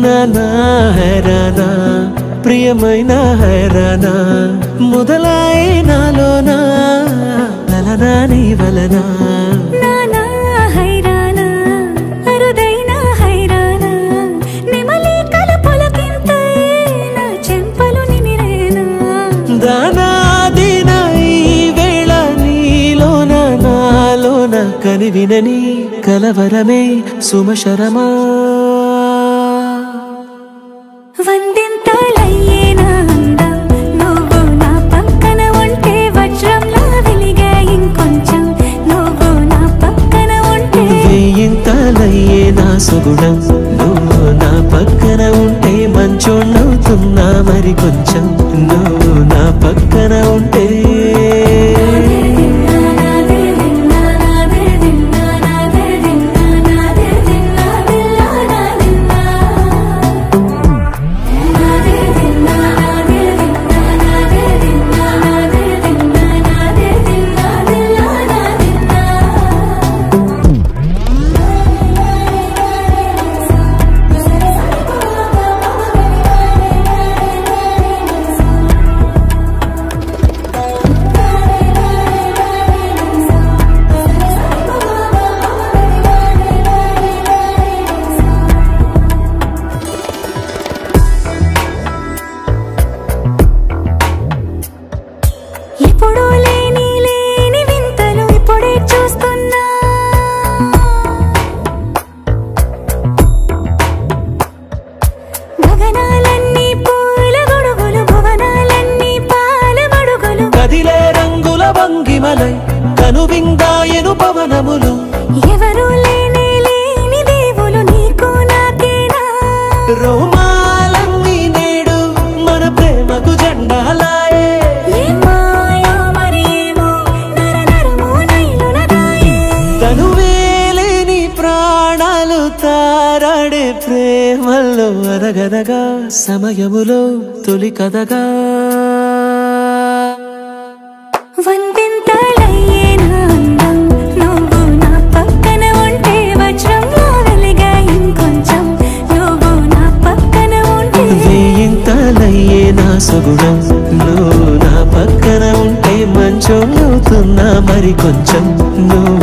నానా హైరానా ప్రియమైన హైరానా మొదలాయి నాలోనా లలనా నీ వలనా నానా హైరానా అరుదైన హైరానా నిమలి కలపులకింతై నా చెంపలు నిమిరేనా దానాదిన ఈ వేళ నీలోన నాలోన కనివినని కలవరమే సుమశరమా వందింతలయ్యేనా అందం నువ్వు నా పక్కన ఉంటే వజ్రంలా వెలిగే ఇంకొంచెం నువ్వు నా పక్కన ఉంటే వేయింతలయ్యే నా సుగుణం నువ్వు నా పక్కన ఉంటే మంచోణ్ణవుతున్నా మరి కొంచెం నువ్వు నా పక్కన ఉంటే ఎప్పుడూ లేని వింతలు ఇప్పుడే చూస్తున్నా గగనాలన్నీ పూల గొడుగులు భువనాలన్నీ పాల మడుగులు కదిలే రంగుల భంగిమలై కనువిందాయను పవనములు ఎవరూ లేని దేవులు నీకు నాకేనా రోమాలన్నీ నేడు మన ప్రేమకు జెండాలాయే తనువేలేని ప్రాణాలు తారాడే ప్రేమల్లో అనగనగా సమయములో తొలి కథగా వందింతలయ్యేనా అందం నువ్వు నా పక్కన ఉంటే వజ్రంలా వెలిగే ఇంకొంచెం నువ్వు నా పక్కన ఉంటే వేయింతలయ్యే నా సుగుణం నువ్వు నా పక్కన ఉంటే మంచోణ్ణవుతున్నా మరి కొంచెం నువ్వు